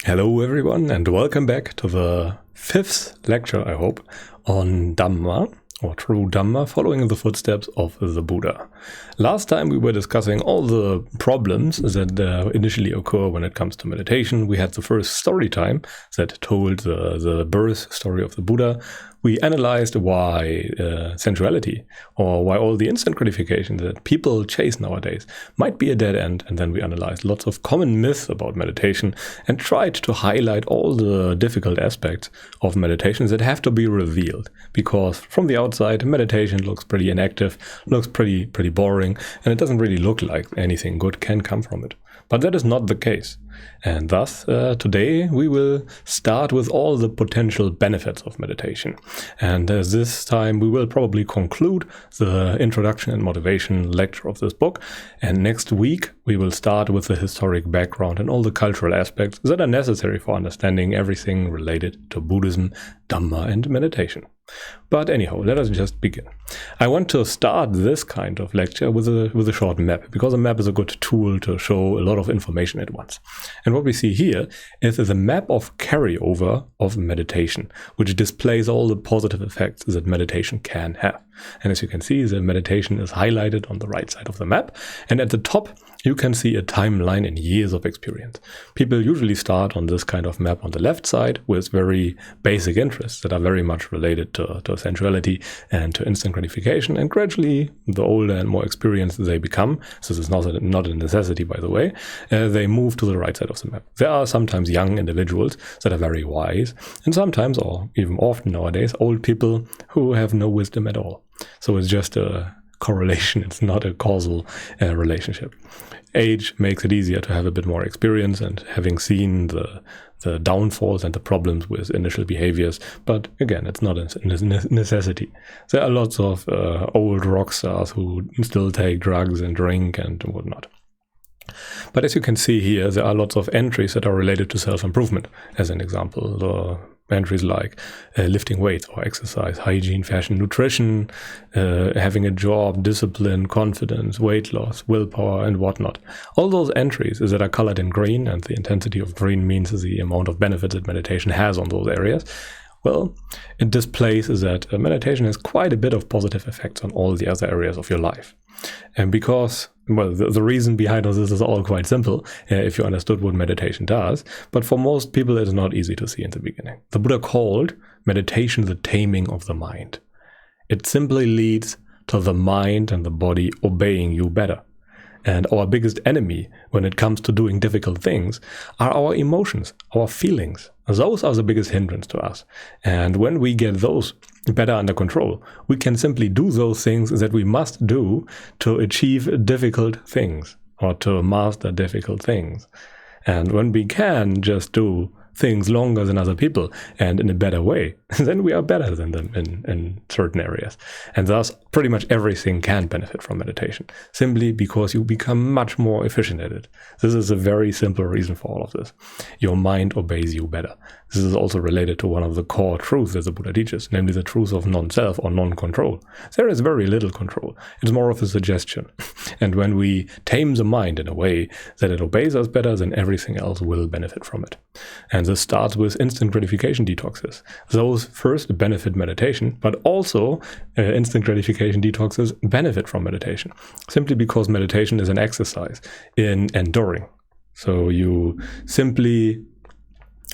Hello everyone and welcome back to the 5th lecture, I hope, on Dhamma, or true Dhamma, following in the footsteps of the Buddha. Last time we were discussing all the problems that initially occur when it comes to meditation. We had the first story time that told the birth story of the Buddha. We analyzed why sensuality, or why all the instant gratification that people chase nowadays might be a dead end, and then we analyzed lots of common myths about meditation and tried to highlight all the difficult aspects of meditation that have to be revealed, because from the outside meditation looks pretty inactive, looks pretty boring, and it doesn't really look like anything good can come from it. But that is not the case. And thus, today we will start with all the potential benefits of meditation. And this time we will probably conclude the introduction and motivation lecture of this book. And next week we will start with the historic background and all the cultural aspects that are necessary for understanding everything related to Buddhism, Dhamma, and meditation. But anyhow, let us just begin. I want to start this kind of lecture with a short map, because a map is a good tool to show a lot of information at once. And what we see here is a map of carryover of meditation, which displays all the positive effects that meditation can have. And as you can see, the meditation is highlighted on the right side of the map. And at the top, you can see a timeline in years of experience. People usually start on this kind of map on the left side with very basic interests that are very much related to sensuality and to instant gratification. And gradually, the older and more experienced they become, so this is not a necessity, by the way, they move to the right side of the map. There are sometimes young individuals that are very wise, and sometimes, or even often nowadays, old people who have no wisdom at all. So it's just a correlation, it's not a causal relationship. Age makes it easier to have a bit more experience and having seen the downfalls and the problems with initial behaviors, but again, it's not a necessity. There are lots of old rock stars who still take drugs and drink and whatnot. But as you can see here, there are lots of entries that are related to self-improvement. As an example, the entries like lifting weights or exercise, hygiene, fashion, nutrition, having a job, discipline, confidence, weight loss, willpower, and whatnot. All those entries that are colored in green, and the intensity of green means the amount of benefit that meditation has on those areas. Well, it displays that meditation has quite a bit of positive effects on all the other areas of your life. And because, well, the reason behind all this is all quite simple, if you understood what meditation does, but for most people it is not easy to see in the beginning. The Buddha called meditation the taming of the mind. It simply leads to the mind and the body obeying you better. And our biggest enemy when it comes to doing difficult things are our emotions, our feelings. Those are the biggest hindrance to us. And when we get those better under control, we can simply do those things that we must do to achieve difficult things or to master difficult things. And when we can just do things longer than other people and in a better way, then we are better than them in certain areas. And thus, pretty much everything can benefit from meditation, simply because you become much more efficient at it. This is a very simple reason for all of this. Your mind obeys you better. This is also related to one of the core truths that the Buddha teaches, namely the truth of non-self or non-control. There is very little control. It's more of a suggestion. And when we tame the mind in a way that it obeys us better, then everything else will benefit from it. And this starts with instant gratification detoxes. Those first benefit meditation, but also instant gratification detoxes benefit from meditation, simply because meditation is an exercise in enduring. So you simply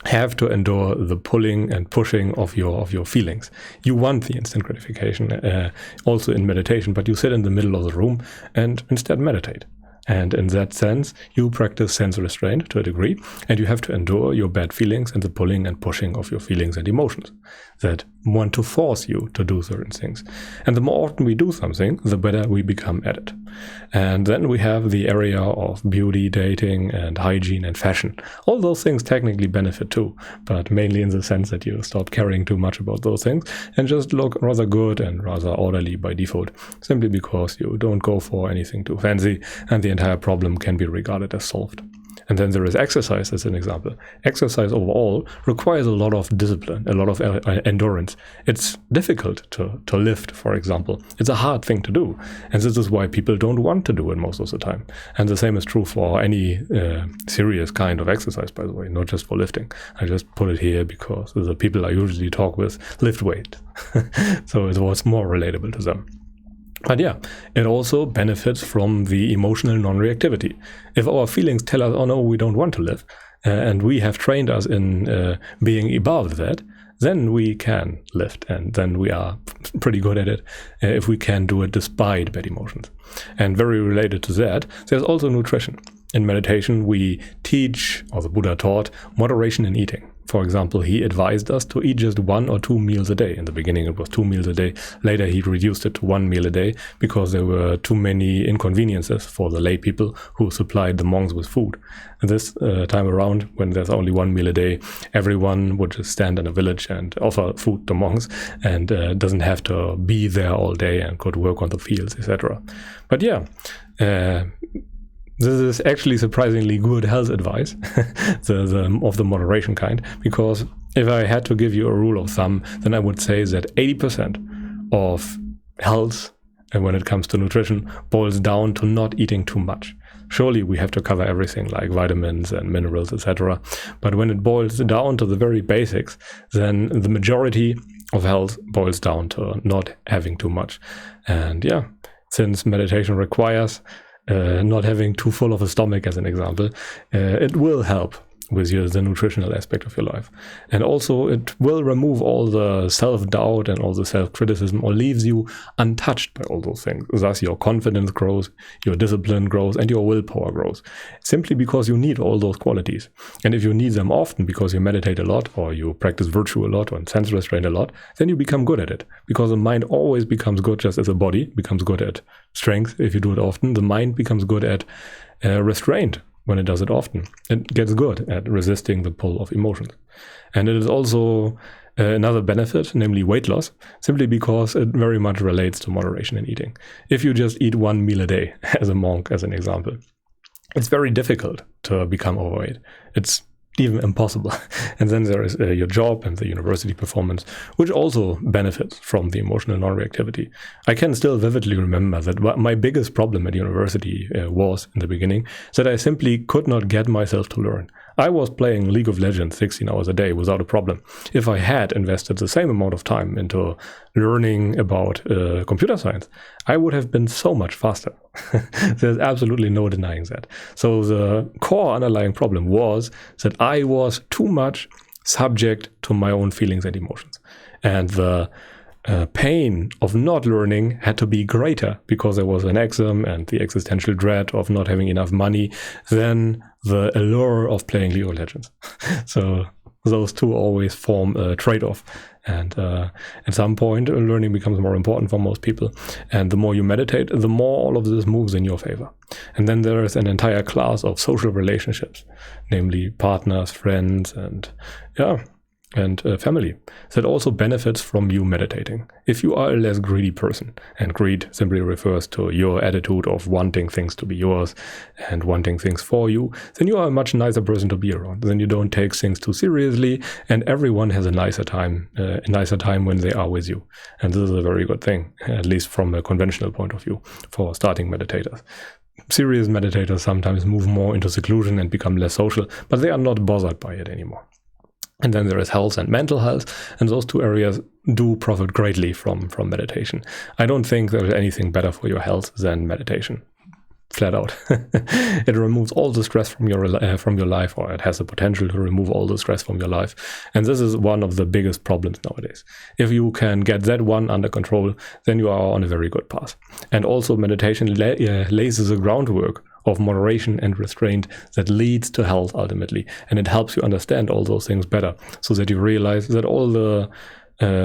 have to endure the pulling and pushing of your feelings. You want the instant gratification also in meditation, but you sit in the middle of the room and instead meditate. And in that sense, you practice sense restraint to a degree, and you have to endure your bad feelings and the pulling and pushing of your feelings and emotions that want to force you to do certain things. And the more often we do something, the better we become at it. And then we have the area of beauty, dating, and hygiene and fashion. All those things technically benefit too, but mainly in the sense that you stop caring too much about those things and just look rather good and rather orderly by default, simply because you don't go for anything too fancy, and the entire problem can be regarded as solved. And then there is exercise as an example. Exercise overall requires a lot of discipline, a lot of endurance. It's difficult to lift, for example. It's a hard thing to do. And this is why people don't want to do it most of the time. And the same is true for any serious kind of exercise, by the way, not just for lifting. I just put it here because the people I usually talk with lift weight. So it was more relatable to them. But yeah, it also benefits from the emotional non-reactivity. If our feelings tell us, oh no, we don't want to live, and we have trained us in being above that, then we can lift, and then we are pretty good at it if we can do it despite bad emotions. And very related to that, there's also nutrition. In meditation, we teach, or the Buddha taught, moderation in eating. For example, he advised us to eat just 1 or 2 meals a day. In the beginning, it was 2 meals a day. Later, he reduced it to 1 meal a day because there were too many inconveniences for the lay people who supplied the monks with food. And this time around, when there's only 1 meal a day, everyone would just stand in a village and offer food to monks and doesn't have to be there all day and could work on the fields, etc. But yeah, this is actually surprisingly good health advice, of the moderation kind, because if I had to give you a rule of thumb, then I would say that 80% of health, and when it comes to nutrition, boils down to not eating too much. Surely we have to cover everything like vitamins and minerals, etc. But when it boils down to the very basics, then the majority of health boils down to not having too much. And yeah, since meditation requires not having too full of a stomach, as an example, it will help with the nutritional aspect of your life. And also it will remove all the self-doubt and all the self-criticism, or leaves you untouched by all those things. Thus your confidence grows, your discipline grows, and your willpower grows, simply because you need all those qualities. And if you need them often because you meditate a lot, or you practice virtue a lot, or sense restraint a lot, then you become good at it, because the mind always becomes good, just as the body becomes good at strength. If you do it often, the mind becomes good at restraint. When it does it often, it gets good at resisting the pull of emotions. And it is also another benefit, namely weight loss, simply because it very much relates to moderation in eating. If you just eat 1 meal a day, as a monk, as an example, it's very difficult to become overweight. It's even impossible. And then there is your job and the university performance, which also benefits from the emotional non-reactivity. I can still vividly remember that my biggest problem at university was, in the beginning, that I simply could not get myself to learn. I was playing League of Legends 16 hours a day without a problem. If I had invested the same amount of time into learning about computer science, I would have been so much faster. There's absolutely no denying that. So the core underlying problem was that I was too much subject to my own feelings and emotions. And the pain of not learning had to be greater because there was an exam and the existential dread of not having enough money than the allure of playing League of Legends. So those two always form a trade-off. And at some point, learning becomes more important for most people. And the more you meditate, the more all of this moves in your favor. And then there is an entire class of social relationships, namely partners, friends, and family, that also benefits from you meditating. If you are a less greedy person, and greed simply refers to your attitude of wanting things to be yours and wanting things for you, then you are a much nicer person to be around. Then you don't take things too seriously, and everyone has a nicer time when they are with you. And this is a very good thing, at least from a conventional point of view, for starting meditators. Serious meditators sometimes move more into seclusion and become less social, but they are not bothered by it anymore. And then there is health and mental health, and those two areas do profit greatly from meditation. I don't think there is anything better for your health than meditation, flat out. It removes all the stress from your life, or it has the potential to remove all the stress from your life. And this is one of the biggest problems nowadays. If you can get that one under control, then you are on a very good path. And also meditation lays the groundwork of moderation and restraint that leads to health ultimately. And it helps you understand all those things better, so that you realize that all the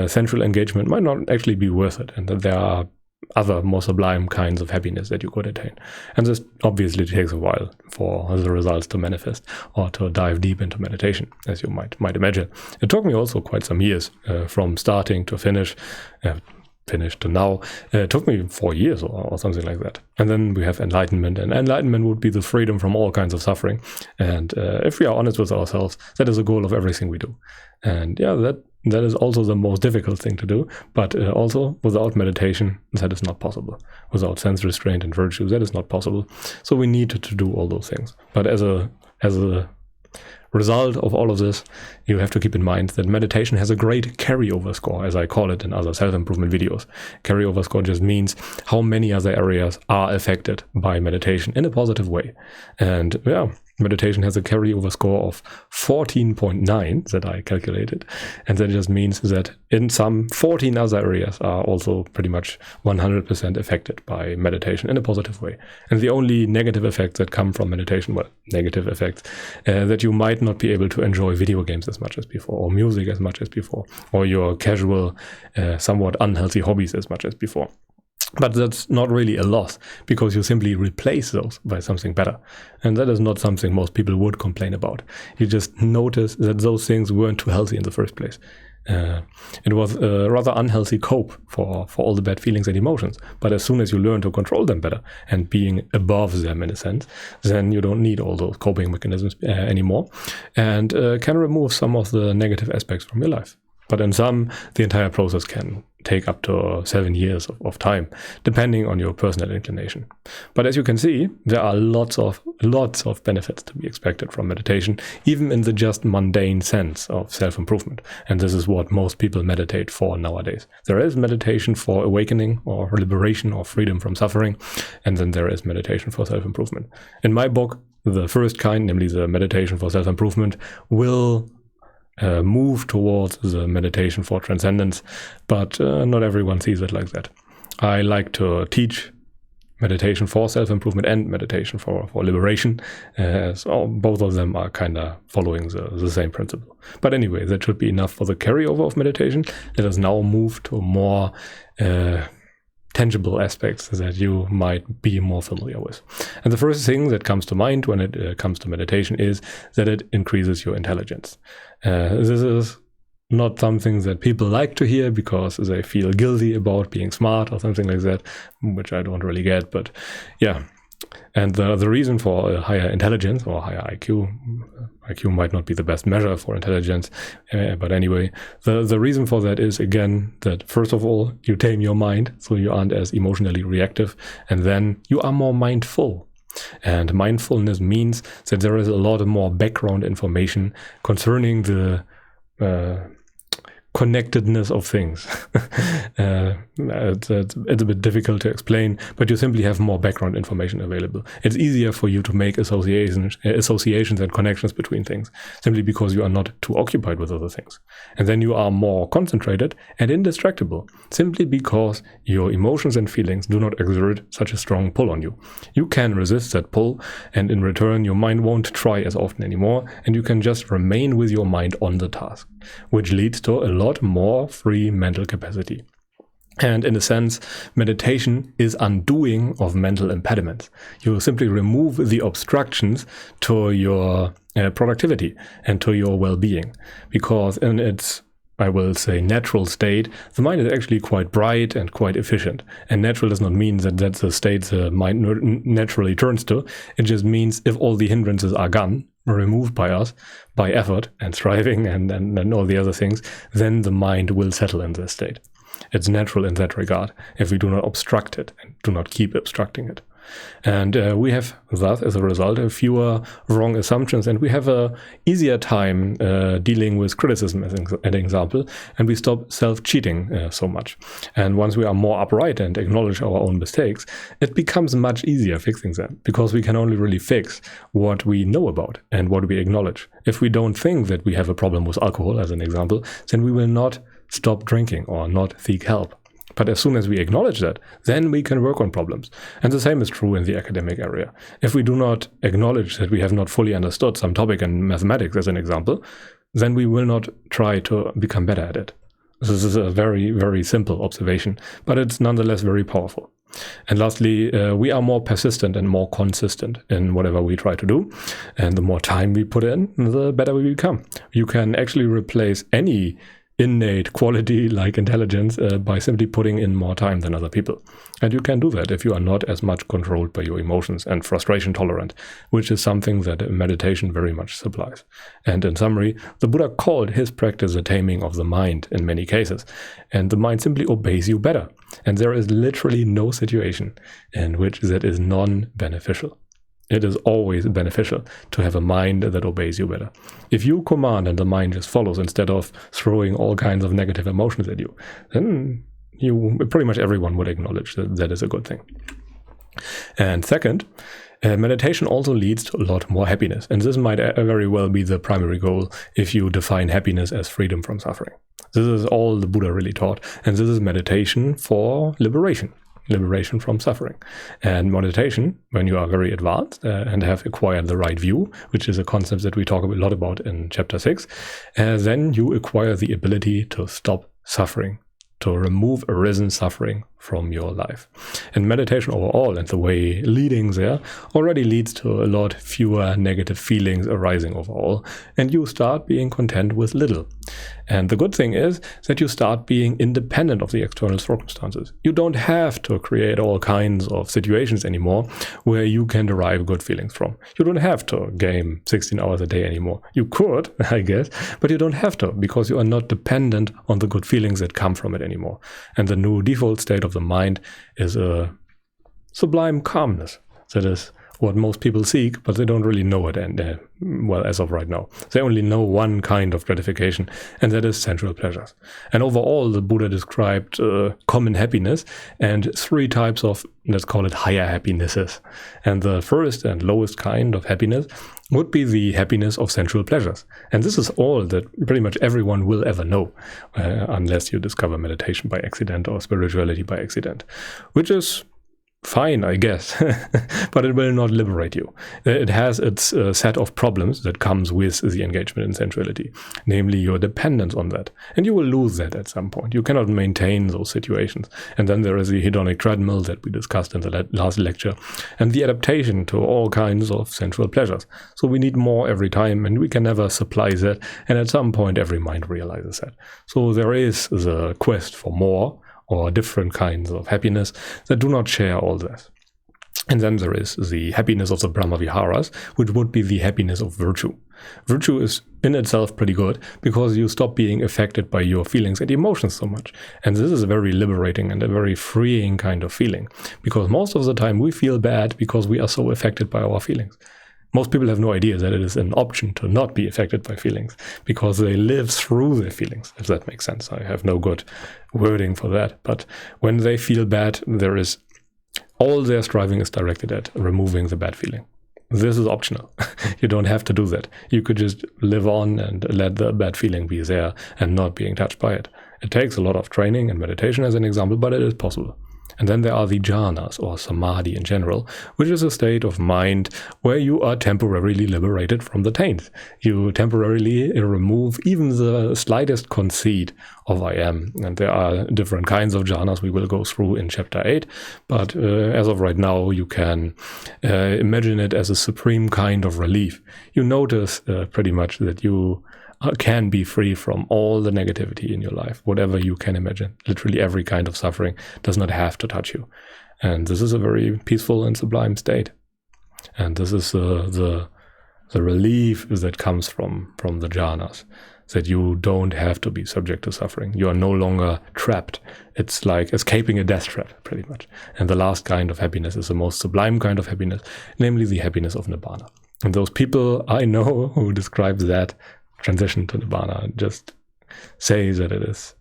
sensual engagement might not actually be worth it, and that there are other more sublime kinds of happiness that you could attain. And this obviously takes a while for the results to manifest, or to dive deep into meditation, as you might imagine. It took me also quite some years from starting to finish. finished to now. It took me 4 years or something like that. And then we have enlightenment, and enlightenment would be the freedom from all kinds of suffering. And if we are honest with ourselves, that is the goal of everything we do. And yeah, that is also the most difficult thing to do, but also without meditation, that is not possible. Without sense restraint and virtue, that is not possible. So we need to do all those things. But as a result of all of this, you have to keep in mind that meditation has a great carryover score, as I call it in other self-improvement videos. Carryover score just means how many other areas are affected by meditation in a positive way. And yeah, meditation has a carryover score of 14.9 that I calculated. And that just means that in some 14 other areas are also pretty much 100% affected by meditation in a positive way. And the only negative effects that come from meditation, well, negative effects, that you might not be able to enjoy video games as much as before, or music as much as before, or your casual, somewhat unhealthy hobbies as much as before. But that's not really a loss, because you simply replace those by something better. And that is not something most people would complain about. You just notice that those things weren't too healthy in the first place. It was a rather unhealthy cope for all the bad feelings and emotions. But as soon as you learn to control them better and being above them in a sense, then you don't need all those coping mechanisms anymore, and can remove some of the negative aspects from your life. But in some, the entire process can take up to 7 years of time, depending on your personal inclination. But as you can see, there are lots of benefits to be expected from meditation, even in the just mundane sense of self-improvement. And this is what most people meditate for nowadays. There is meditation for awakening or liberation or freedom from suffering, and then there is meditation for self-improvement. In my book, the first kind, namely the meditation for self-improvement, will move towards the meditation for transcendence, but not everyone sees it like that. I like to teach meditation for self-improvement and meditation for liberation, so both of them are kind of following the same principle. But anyway, that should be enough for the carryover of meditation. Let us now move to more tangible aspects that you might be more familiar with. And the first thing that comes to mind when it comes to meditation is that it increases your intelligence. This is not something that people like to hear because they feel guilty about being smart or something like that, which I don't really get, but yeah. And the reason for a higher intelligence or higher IQ might not be the best measure for intelligence, but anyway, the reason for that is, again, that first of all, you tame your mind, so you aren't as emotionally reactive, and then you are more mindful. And mindfulness means that there is a lot more background information concerning the connectedness of things. It's a bit difficult to explain, but you simply have more background information available. It's easier for you to make associations and connections between things, simply because you are not too occupied with other things. And then you are more concentrated and indistractable, simply because your emotions and feelings do not exert such a strong pull on you. You can resist that pull, and in return your mind won't try as often anymore, and you can just remain with your mind on the task, which leads to a lot more free mental capacity. And in a sense, meditation is undoing of mental impediments. You simply remove the obstructions to your productivity and to your well-being, because in its, I will say, natural state, the mind is actually quite bright and quite efficient. And natural does not mean that that's the state the mind naturally turns to. It just means if all the hindrances are gone, removed by us, by effort and striving and all the other things, then the mind will settle in this state. It's natural in that regard, if we do not obstruct it and do not keep obstructing it. And we have thus, as a result, fewer wrong assumptions, and we have a easier time dealing with criticism, as an example, and we stop self-cheating so much. And once we are more upright and acknowledge our own mistakes, it becomes much easier fixing them, because we can only really fix what we know about and what we acknowledge. If we don't think that we have a problem with alcohol, as an example, then we will not stop drinking or not seek help. But as soon as we acknowledge that, then we can work on problems. And the same is true in the academic area. If we do not acknowledge that we have not fully understood some topic in mathematics, as an example, then we will not try to become better at it. This is a very, very simple observation, but it's nonetheless very powerful. And lastly, we are more persistent and more consistent in whatever we try to do. And the more time we put in, the better we become. You can actually replace any innate quality like intelligence by simply putting in more time than other people. And you can do that if you are not as much controlled by your emotions and frustration tolerant, which is something that meditation very much supplies. And in summary, the Buddha called his practice the taming of the mind in many cases, and the mind simply obeys you better. And there is literally no situation in which that is non-beneficial. It is always beneficial to have a mind that obeys you better. If you command and the mind just follows instead of throwing all kinds of negative emotions at you, then pretty much everyone would acknowledge that that is a good thing. And second, meditation also leads to a lot more happiness. And this might very well be the primary goal if you define happiness as freedom from suffering. This is all the Buddha really taught. And this is meditation for liberation from suffering. And meditation, when you are very advanced and have acquired the right view, which is a concept that we talk a lot about in chapter 6, then you acquire the ability to stop suffering, to remove arisen suffering from your life. And meditation overall and the way leading there already leads to a lot fewer negative feelings arising overall, and you start being content with little. And the good thing is that you start being independent of the external circumstances. You don't have to create all kinds of situations anymore where you can derive good feelings from. You don't have to game 16 hours a day anymore. You could, I guess, but you don't have to, because you are not dependent on the good feelings that come from it anymore. And the new default state of the mind is a sublime calmness. That is what most people seek, but they don't really know it, and well, as of right now. They only know one kind of gratification, and that is sensual pleasures. And overall, the Buddha described common happiness and 3 types of, let's call it, higher happinesses. And the first and lowest kind of happiness would be the happiness of sensual pleasures. And this is all that pretty much everyone will ever know, unless you discover meditation by accident or spirituality by accident, which is fine, I guess, but it will not liberate you. It has its set of problems that comes with the engagement in sensuality, namely your dependence on that. And you will lose that at some point. You cannot maintain those situations. And then there is the hedonic treadmill that we discussed in the last lecture, and the adaptation to all kinds of sensual pleasures. So we need more every time, and we can never supply that. And at some point, every mind realizes that. So there is the quest for more, or different kinds of happiness that do not share all this. And then there is the happiness of the Brahmaviharas, which would be the happiness of virtue. Virtue is in itself pretty good because you stop being affected by your feelings and emotions so much. And this is a very liberating and a very freeing kind of feeling, because most of the time we feel bad because we are so affected by our feelings. Most people have no idea that it is an option to not be affected by feelings because they live through their feelings, if that makes sense. I have no good wording for that. But when they feel bad, there is all their striving is directed at removing the bad feeling. This is optional. You don't have to do that. You could just live on and let the bad feeling be there and not being touched by it. It takes a lot of training and meditation as an example, but it is possible. And then there are the jhanas, or samadhi in general, which is a state of mind where you are temporarily liberated from the taint. You temporarily remove even the slightest conceit of I am. And there are different kinds of jhanas we will go through in chapter 8. But as of right now, you can imagine it as a supreme kind of relief. You notice pretty much that you can be free from all the negativity in your life, whatever you can imagine. Literally every kind of suffering does not have to touch you. And this is a very peaceful and sublime state. And this is the relief that comes from the jhanas, that you don't have to be subject to suffering. You are no longer trapped. It's like escaping a death trap, pretty much. And the last kind of happiness is the most sublime kind of happiness, namely the happiness of nibbana. And those people I know who describe that transition to nibbana just say that it is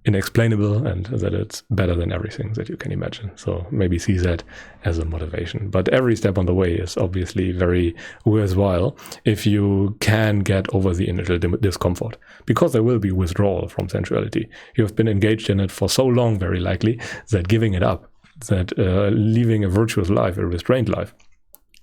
inexplainable and that it's better than everything that you can imagine. So maybe see that as a motivation. But every step on the way is obviously very worthwhile if you can get over the initial discomfort, because there will be withdrawal from sensuality. You have been engaged in it for so long, very likely, that giving it up, that leaving a virtuous life, a restrained life,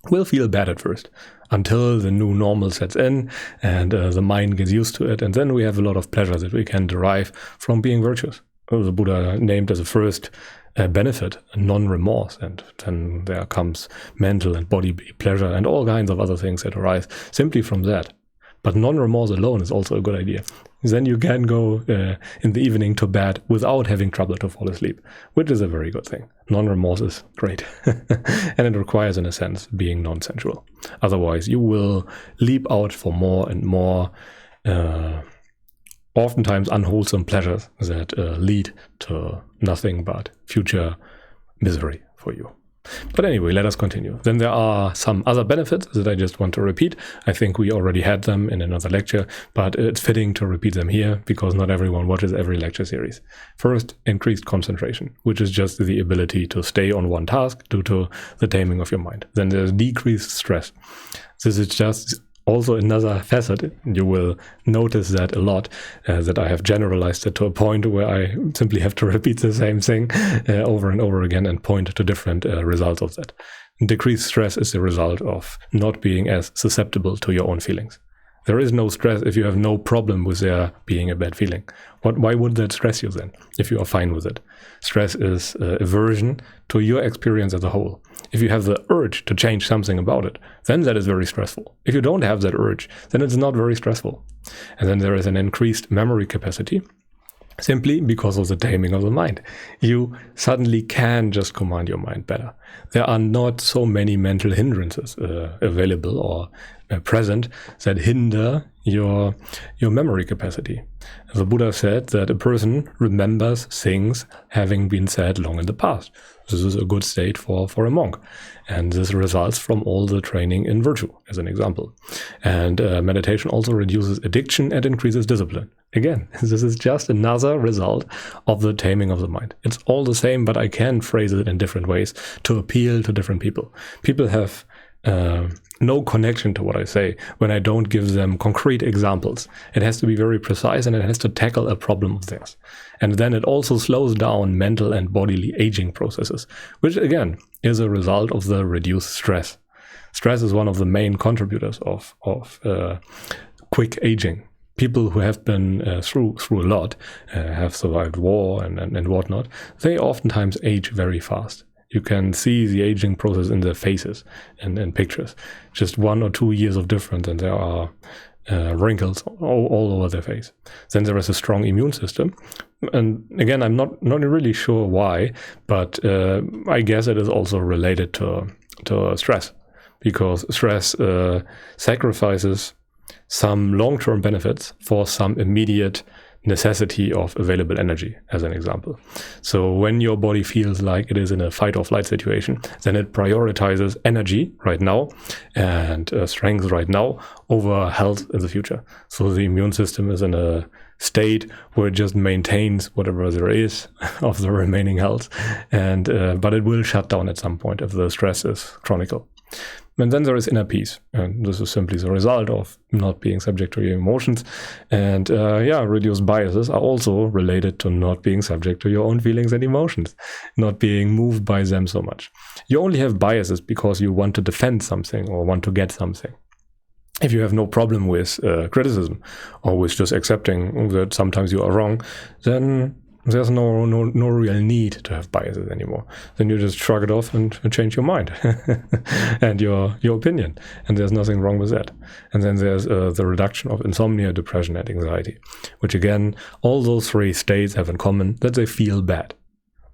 will feel bad at first, until the new normal sets in and the mind gets used to it. And then we have a lot of pleasure that we can derive from being virtuous. The Buddha named as a first benefit non-remorse. And then there comes mental and body pleasure and all kinds of other things that arise simply from that. But non-remorse alone is also a good idea. Then you can go in the evening to bed without having trouble to fall asleep, which is a very good thing. Non-remorse is great. And it requires, in a sense, being non-sensual. Otherwise, you will leap out for more and more oftentimes unwholesome pleasures that lead to nothing but future misery for you. But anyway, let us continue. Then there are some other benefits that I just want to repeat. I think we already had them in another lecture, but it's fitting to repeat them here because not everyone watches every lecture series. First, increased concentration, which is just the ability to stay on one task due to the taming of your mind. Then there's decreased stress. This is just also another facet. You will notice that a lot, that I have generalized it to a point where I simply have to repeat the same thing over and over again and point to different results of that. Decreased stress is the result of not being as susceptible to your own feelings. There is no stress if you have no problem with there being a bad feeling. Why would that stress you then, if you are fine with it? Stress is aversion to your experience as a whole. If you have the urge to change something about it, then that is very stressful. If you don't have that urge, then it's not very stressful. And then there is an increased memory capacity, simply because of the taming of the mind. You suddenly can just command your mind better. There are not so many mental hindrances available or present that hinder your memory capacity. The Buddha said that a person remembers things having been said long in the past. This is a good state for a monk. And this results from all the training in virtue, as an example. And meditation also reduces addiction and increases discipline. Again, this is just another result of the taming of the mind. It's all the same, but I can phrase it in different ways to appeal to different people. People have no connection to what I say when I don't give them concrete examples. It has to be very precise and it has to tackle a problem of theirs. And then it also slows down mental and bodily aging processes, which again is a result of the reduced stress. Stress is one of the main contributors of quick aging. People who have been through a lot, have survived war and whatnot, they oftentimes age very fast. You can see the aging process in their faces and in pictures. Just 1 or 2 years of difference and there are wrinkles all over their face. Then there is a strong immune system. And again, I'm not really sure why, but I guess it is also related to stress. Because stress sacrifices some long-term benefits for some immediate necessity of available energy, as an example. So when your body feels like it is in a fight or flight situation, then it prioritizes energy right now and strength right now over health in the future. So the immune system is in a state where it just maintains whatever there is of the remaining health, and but it will shut down at some point if the stress is chronic. And then there is inner peace, and this is simply the result of not being subject to your emotions. And reduced biases are also related to not being subject to your own feelings and emotions, not being moved by them so much. You only have biases because you want to defend something or want to get something. If you have no problem with criticism or with just accepting that sometimes you are wrong, then there's no real need to have biases anymore. Then you just shrug it off and change your mind and your opinion. And there's nothing wrong with that. And then there's the reduction of insomnia, depression, and anxiety, which again, all those three states have in common that they feel bad.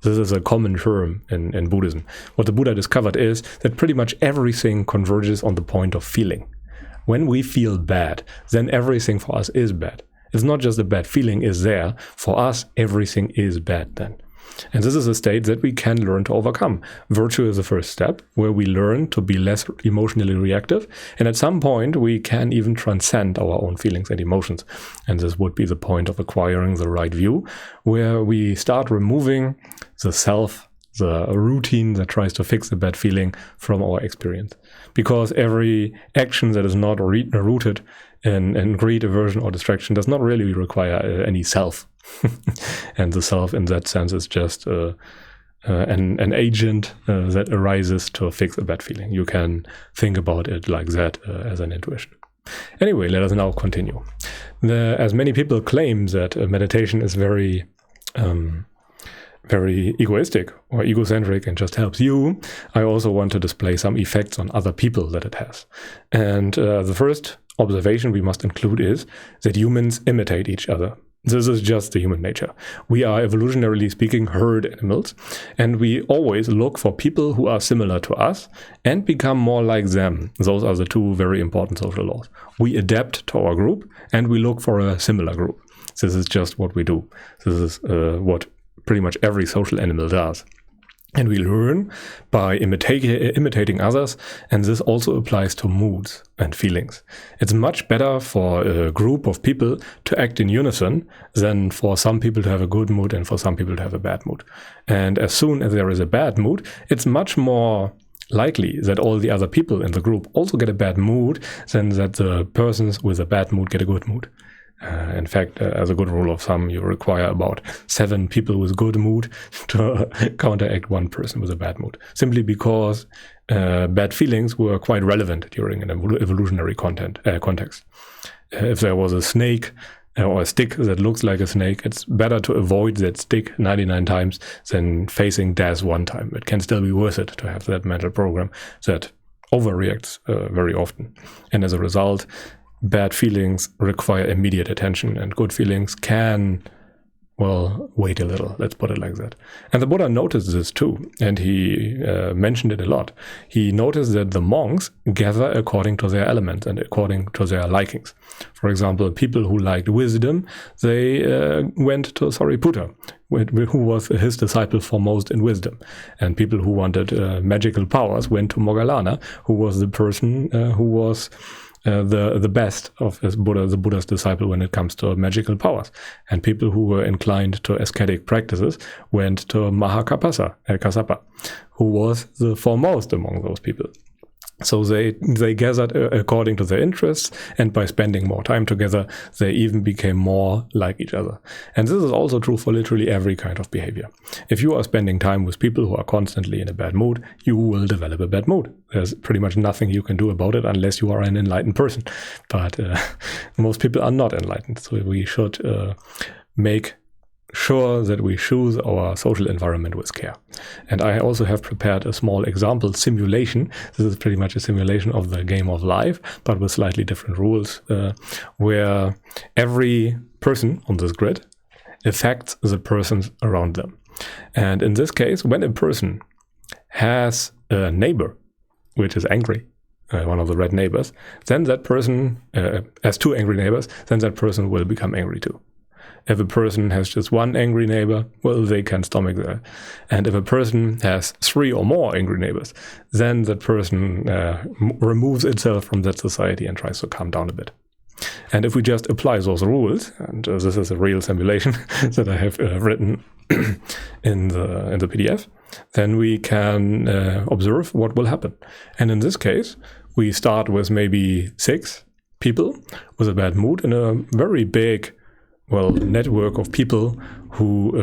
This is a common term in Buddhism. What the Buddha discovered is that pretty much everything converges on the point of feeling. When we feel bad, then everything for us is bad. It's not just a bad feeling is there. For us, everything is bad then. And this is a state that we can learn to overcome. Virtue is the first step, where we learn to be less emotionally reactive. And at some point, we can even transcend our own feelings and emotions. And this would be the point of acquiring the right view, where we start removing the self, the routine that tries to fix the bad feeling from our experience. Because every action that is not rooted in greed, aversion, or distraction does not really require any self. And the self in that sense is just an agent that arises to fix a bad feeling. You can think about it like that as an intuition. Anyway, let us now continue. As many people claim that meditation is very egoistic or egocentric and just helps you, I also want to display some effects on other people that it has. And the first observation we must include is that humans imitate each other. This is just the human nature. We are, evolutionarily speaking, herd animals, and we always look for people who are similar to us and become more like them. Those are the two very important social laws. We adapt to our group, and we look for a similar group. This is just what we do. This is what pretty much every social animal does. And we learn by imitating others, and this also applies to moods and feelings. It's much better for a group of people to act in unison than for some people to have a good mood and for some people to have a bad mood. And as soon as there is a bad mood, it's much more likely that all the other people in the group also get a bad mood than that the persons with a bad mood get a good mood. In fact, as a good rule of thumb, you require about 7 people with good mood to counteract 1 person with a bad mood, simply because bad feelings were quite relevant during an evolutionary context. If there was a snake or a stick that looks like a snake, it's better to avoid that stick 99 times than facing death 1 time. It can still be worth it to have that mental program that overreacts very often. And as a result, bad feelings require immediate attention, and good feelings can, well, wait a little, let's put it like that. And the Buddha noticed this too, and he mentioned it a lot. He noticed that the monks gather according to their elements and according to their likings. For example, people who liked wisdom, they went to Sariputta, who was his disciple foremost in wisdom. And people who wanted magical powers went to Moggallana, who was the person who was the best of the Buddha's disciple when it comes to magical powers. And people who were inclined to ascetic practices went to Kassapa, who was the foremost among those people. So they gathered according to their interests, and by spending more time together, they even became more like each other. And this is also true for literally every kind of behavior. If you are spending time with people who are constantly in a bad mood, you will develop a bad mood. There's pretty much nothing you can do about it unless you are an enlightened person. But most people are not enlightened, so we should make sure that we choose our social environment with care. And I also have prepared a small example simulation. This is pretty much a simulation of the game of life, but with slightly different rules, where every person on this grid affects the persons around them. And in this case, when a person has a neighbor which is angry, one of the red neighbors, then that person has 2 angry neighbors, then that person will become angry too. If a person has just 1 angry neighbor, well, they can stomach that. And if a person has 3 or more angry neighbors, then that person removes itself from that society and tries to calm down a bit. And if we just apply those rules, and this is a real simulation that I have written in the PDF, then we can observe what will happen. And in this case, we start with maybe 6 people with a bad mood in a very big network of people who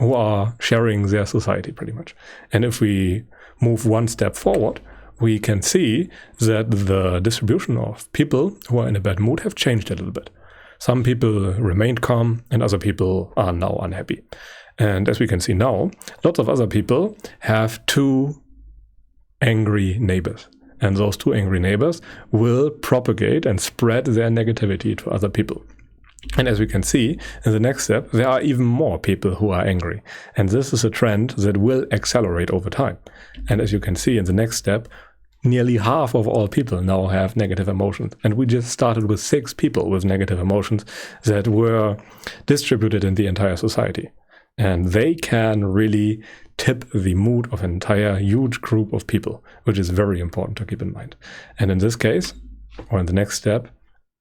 are sharing their society pretty much. And if we move 1 step forward, we can see that the distribution of people who are in a bad mood have changed a little bit. Some people remained calm and other people are now unhappy. And as we can see now, lots of other people have 2 angry neighbors. And those 2 angry neighbors will propagate and spread their negativity to other people. And as we can see, in the next step, there are even more people who are angry. And this is a trend that will accelerate over time. And as you can see in the next step, nearly half of all people now have negative emotions. And we just started with 6 people with negative emotions that were distributed in the entire society. And they can really tip the mood of an entire huge group of people, which is very important to keep in mind. And in this case, or in the next step,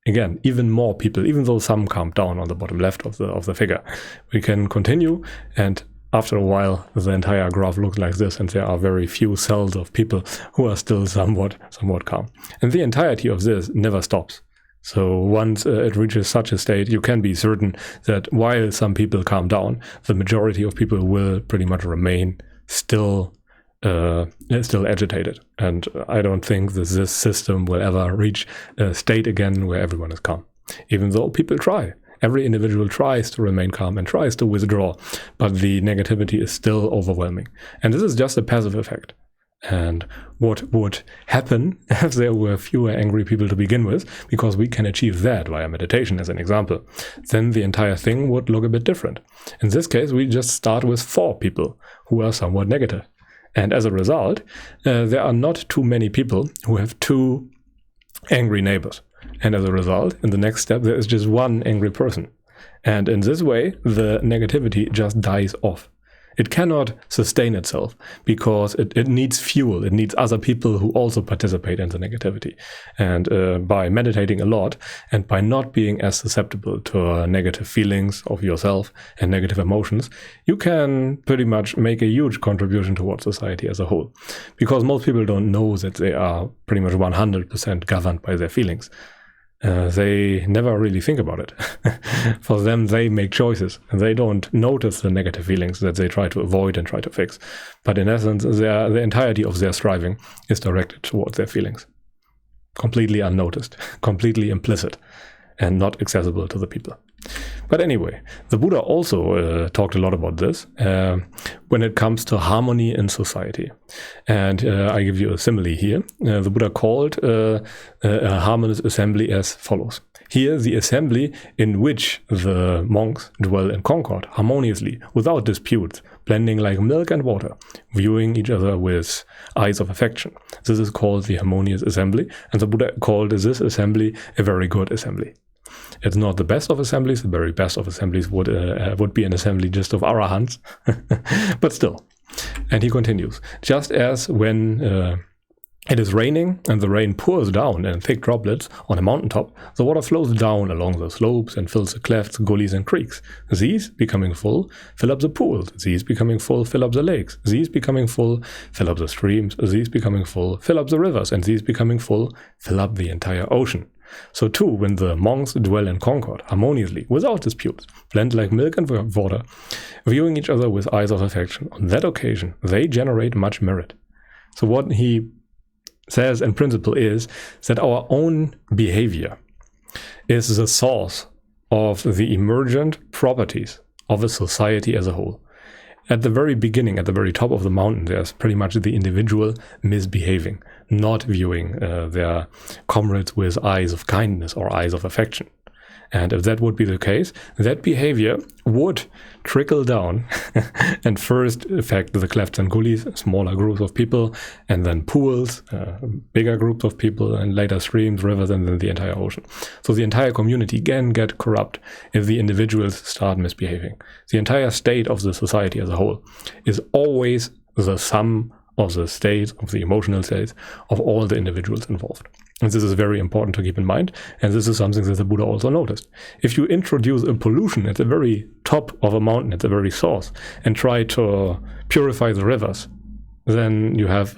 again, even more people, even though some calm down on the bottom left of the figure, we can continue, and after a while the entire graph looks like this, and there are very few cells of people who are still somewhat calm. And the entirety of this never stops. So once it reaches such a state, you can be certain that while some people calm down, the majority of people will pretty much remain still agitated. And I don't think that this system will ever reach a state again where everyone is calm. Even though people try. Every individual tries to remain calm and tries to withdraw, but the negativity is still overwhelming. And this is just a passive effect. And what would happen if there were fewer angry people to begin with, because we can achieve that via meditation as an example, then the entire thing would look a bit different. In this case, we just start with 4 people who are somewhat negative. And as a result, there are not too many people who have 2 angry neighbors. And as a result, in the next step, there is just 1 angry person. And in this way, the negativity just dies off. It cannot sustain itself because it needs fuel. It needs other people who also participate in the negativity. And by meditating a lot and by not being as susceptible to negative feelings of yourself and negative emotions, you can pretty much make a huge contribution towards society as a whole. Because most people don't know that they are pretty much 100% governed by their feelings. They never really think about it. For them, they make choices and they don't notice the negative feelings that they try to avoid and try to fix. But in essence, the entirety of their striving is directed towards their feelings. Completely unnoticed, completely implicit, and not accessible to the people. But anyway, the Buddha also talked a lot about this when it comes to harmony in society. And I give you a simile here. The Buddha called a harmonious assembly as follows. Here, the assembly in which the monks dwell in concord, harmoniously, without disputes, blending like milk and water, viewing each other with eyes of affection. This is called the harmonious assembly, and the Buddha called this assembly a very good assembly. It's not the best of assemblies. The very best of assemblies would be an assembly just of arahants, but still. And he continues, just as when it is raining and the rain pours down in thick droplets on a mountaintop, the water flows down along the slopes and fills the clefts, gullies, and creeks. These, becoming full, fill up the pools. These, becoming full, fill up the lakes. These, becoming full, fill up the streams. These, becoming full, fill up the rivers. And these, becoming full, fill up the entire ocean. So too, when the monks dwell in concord, harmoniously, without disputes, blend like milk and water, viewing each other with eyes of affection, on that occasion, they generate much merit. So what he says in principle is that our own behavior is the source of the emergent properties of a society as a whole. At the very beginning, at the very top of the mountain, there's pretty much the individual misbehaving, not viewing their comrades with eyes of kindness or eyes of affection. And if that would be the case, that behavior would trickle down and first affect the clefts and gullies, smaller groups of people, and then pools, bigger groups of people, and later streams, rivers, and then the entire ocean. So the entire community can get corrupt if the individuals start misbehaving. The entire state of the society as a whole is always the sum of the state, of the emotional states, of all the individuals involved. And this is very important to keep in mind, and this is something that the Buddha also noticed. If you introduce a pollution at the very top of a mountain, at the very source, and try to purify the rivers, then you have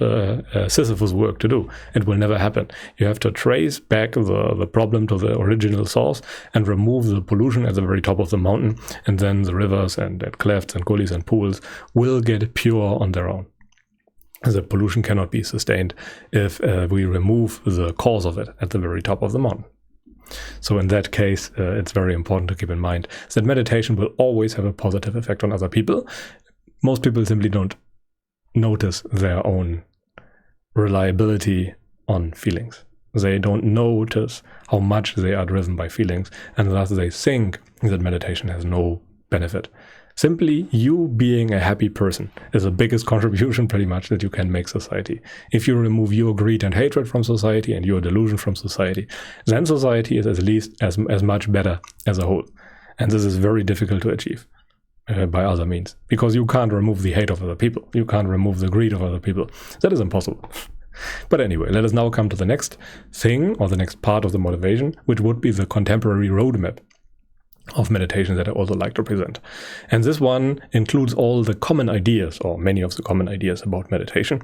Sisyphus work to do. It will never happen. You have to trace back the problem to the original source and remove the pollution at the very top of the mountain, and then the rivers and clefts and gullies and pools will get pure on their own. The pollution cannot be sustained if we remove the cause of it at the very top of the mountain. So in that case, it's very important to keep in mind that meditation will always have a positive effect on other people. Most people simply don't notice their own reliability on feelings. They don't notice how much they are driven by feelings, and thus they think that meditation has no benefit. Simply, you being a happy person is the biggest contribution pretty much that you can make society. If you remove your greed and hatred from society and your delusion from society, then society is at least as much better as a whole. And this is very difficult to achieve by other means, because you can't remove the hate of other people. You can't remove the greed of other people. That is impossible. But anyway, let us now come to the next thing, or the next part of the motivation, which would be the contemporary roadmap of meditation that I also like to present. And this one includes all the common ideas, or many of the common ideas about meditation,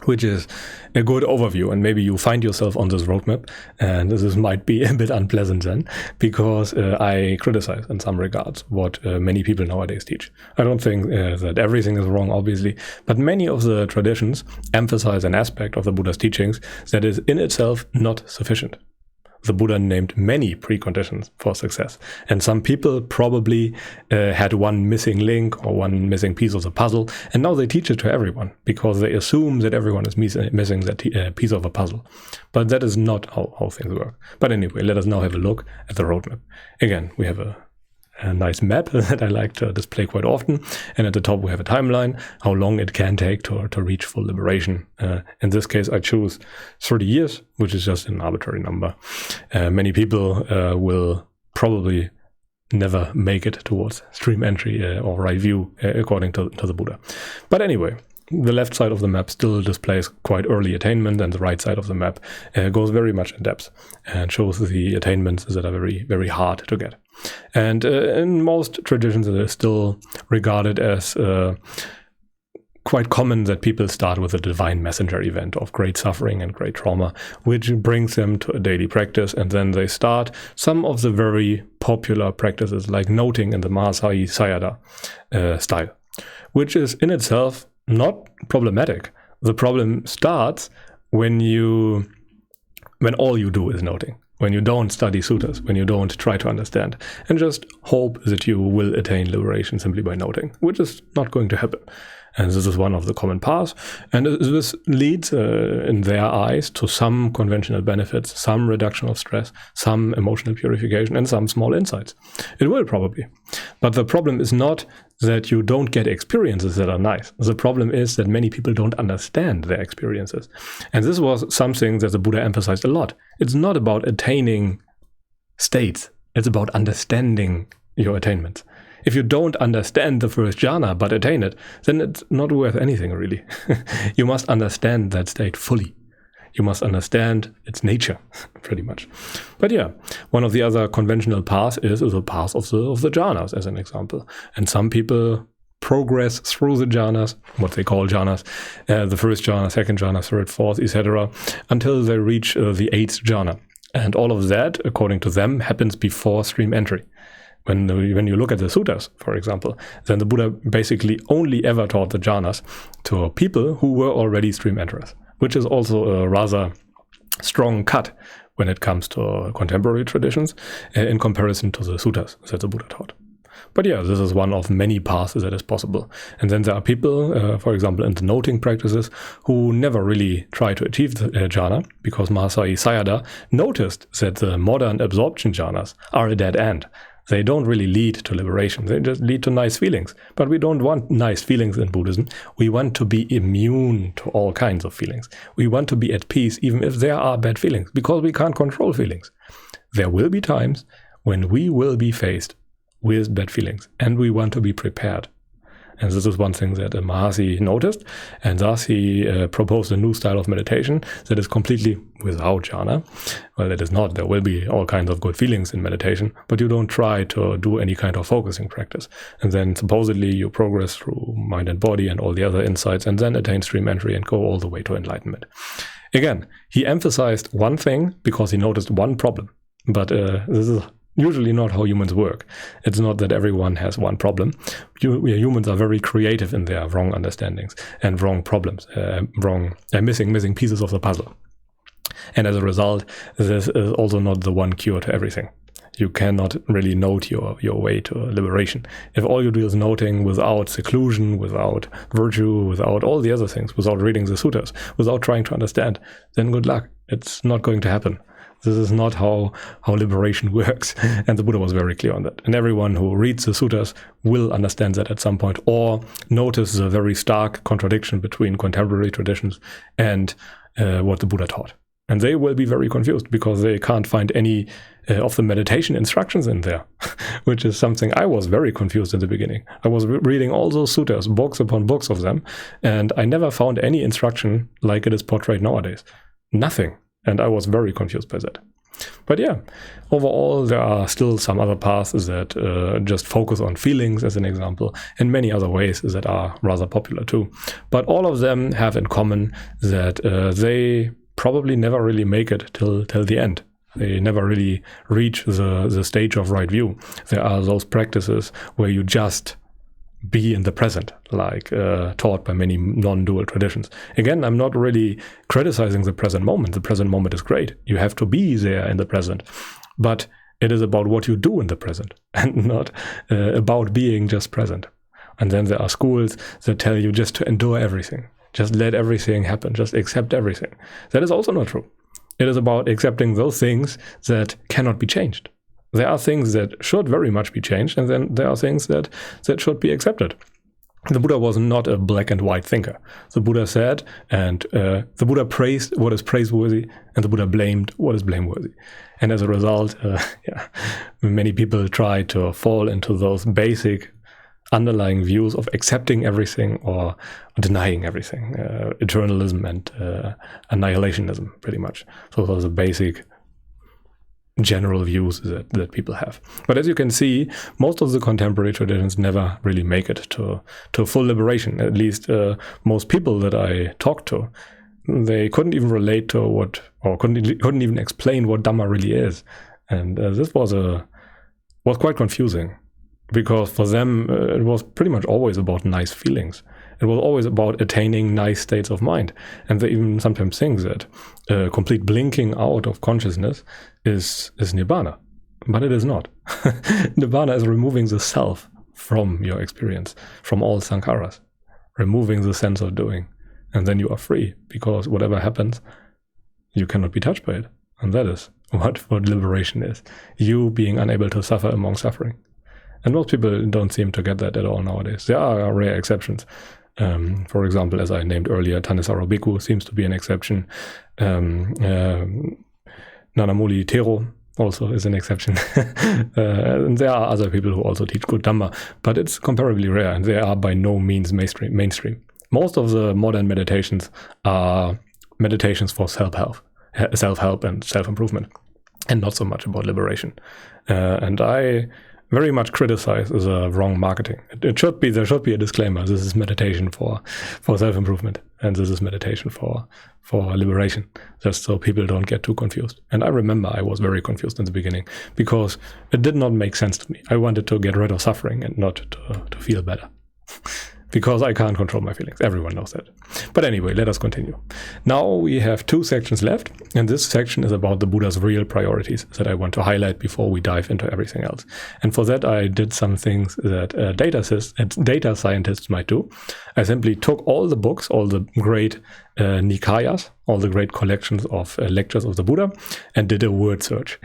which is a good overview. And maybe you find yourself on this roadmap, and this might be a bit unpleasant then, because I criticize in some regards what many people nowadays teach. I don't think that everything is wrong, obviously, but many of the traditions emphasize an aspect of the Buddha's teachings that is in itself not sufficient. the Buddha named many preconditions for success. And some people probably had one missing link or one missing piece of the puzzle, and now they teach it to everyone because they assume that everyone is missing that piece of a puzzle. But that is not how things work. But anyway, let us now have a look at the roadmap. Again, we have a nice map that I like to display quite often. And at the top, we have a timeline, how long it can take to reach full liberation. In this case, I choose 30 years, which is just an arbitrary number. Many people will probably never make it towards stream entry or right view, according to the Buddha. But anyway, the left side of the map still displays quite early attainment, and the right side of the map goes very much in depth and shows the attainments that are very, very hard to get. And in most traditions, it is still regarded as quite common that people start with a divine messenger event of great suffering and great trauma, which brings them to a daily practice, and then they start some of the very popular practices like noting in the Mahasaya Sayadaw style, which is in itself not problematic. The problem starts when all you do is noting, when you don't study suttas, when you don't try to understand, and just hope that you will attain liberation simply by noting, which is not going to happen. And this is one of the common paths. And this leads, in their eyes, to some conventional benefits, some reduction of stress, some emotional purification, and some small insights. It will probably. But the problem is not that you don't get experiences that are nice. The problem is that many people don't understand their experiences. And this was something that the Buddha emphasized a lot. It's not about attaining states. It's about understanding your attainments. If you don't understand the first jhana but attain it, then it's not worth anything, really. You must understand that state fully. You must understand its nature, pretty much. But yeah, one of the other conventional paths is the path of the jhanas, as an example. And some people progress through the jhanas, what they call jhanas, the first jhana, second jhana, third, fourth, etc., until they reach the eighth jhana. And all of that, according to them, happens before stream entry. When you look at the suttas, for example, then the Buddha basically only ever taught the jhanas to people who were already stream enterers, which is also a rather strong cut when it comes to contemporary traditions in comparison to the suttas that the Buddha taught. But yeah, this is one of many paths that is possible. And then there are people, for example, in the noting practices, who never really try to achieve the jhana, because Mahasaya Sayadaw noticed that the modern absorption jhanas are a dead end. They don't really lead to liberation. They just lead to nice feelings. But we don't want nice feelings in Buddhism. We want to be immune to all kinds of feelings. We want to be at peace even if there are bad feelings, because we can't control feelings. There will be times when we will be faced with bad feelings, and we want to be prepared. And this is one thing that Mahasi noticed, and thus he proposed a new style of meditation that is completely without jhana. Well, it is not. There will be all kinds of good feelings in meditation, but you don't try to do any kind of focusing practice. And then supposedly you progress through mind and body and all the other insights, and then attain stream entry and go all the way to enlightenment. Again, he emphasized one thing because he noticed one problem, but this is usually not how humans work. It's not that everyone has one problem. Humans are very creative in their wrong understandings and wrong problems, missing pieces of the puzzle. And as a result, this is also not the one cure to everything. You cannot really note your way to liberation. If all you do is noting without seclusion, without virtue, without all the other things, without reading the suttas, without trying to understand, then good luck. It's not going to happen. This is not how liberation works. And the Buddha was very clear on that. And everyone who reads the suttas will understand that at some point, or notice the very stark contradiction between contemporary traditions and what the Buddha taught. And they will be very confused because they can't find any of the meditation instructions in there, which is something I was very confused in the beginning. I was reading all those suttas, books upon books of them, and I never found any instruction like it is portrayed nowadays. Nothing. And I was very confused by that. But yeah, overall, there are still some other paths that just focus on feelings, as an example, and many other ways that are rather popular too. But all of them have in common that they probably never really make it till the end. They never really reach the stage of right view. There are those practices where you just be in the present, like taught by many non-dual traditions. Again, I'm not really criticizing the present moment. The present moment is great. You have to be there in the present. But it is about what you do in the present and not about being just present. And then there are schools that tell you just to endure everything. Just let everything happen. Just accept everything. That is also not true. It is about accepting those things that cannot be changed. There are things that should very much be changed, and then there are things that should be accepted. The Buddha was not a black and white thinker. The Buddha said, and the Buddha praised what is praiseworthy, and the Buddha blamed what is blameworthy. And as a result, many people try to fall into those basic underlying views of accepting everything or denying everything, eternalism and annihilationism, pretty much. So those are basic general views that people have. But as you can see, most of the contemporary traditions never really make it to full liberation. At least most people that I talked to, they couldn't even relate to what, or couldn't even explain what Dhamma really is. And this was quite confusing, because for them it was pretty much always about nice feelings. It was always about attaining nice states of mind. And they even sometimes think that complete blinking out of consciousness is Nibbana. But it is not. Nibbana is removing the self from your experience, from all sankharas, removing the sense of doing. And then you are free, because whatever happens, you cannot be touched by it. And that is what liberation is. You being unable to suffer among suffering. And most people don't seem to get that at all nowadays. There are rare exceptions. For example, as I named earlier, Thanissaro Bhikkhu seems to be an exception. Nanamuli Thero also is an exception. And there are other people who also teach good Dhamma, but it's comparably rare, and they are by no means mainstream. Most of the modern meditations are meditations for self-help and self-improvement, and not so much about liberation. And I very much criticize the wrong marketing. There should be a disclaimer. This is meditation for self-improvement, and this is meditation for liberation, just so people don't get too confused. And I remember I was very confused in the beginning, because it did not make sense to me. I wanted to get rid of suffering and not to feel better. Because I can't control my feelings. Everyone knows that. But anyway, let us continue. Now we have 2 sections left, and this section is about the Buddha's real priorities that I want to highlight before we dive into everything else. And for that, I did some things that data scientists might do. I simply took all the books, all the great Nikayas, all the great collections of lectures of the Buddha, and did a word search.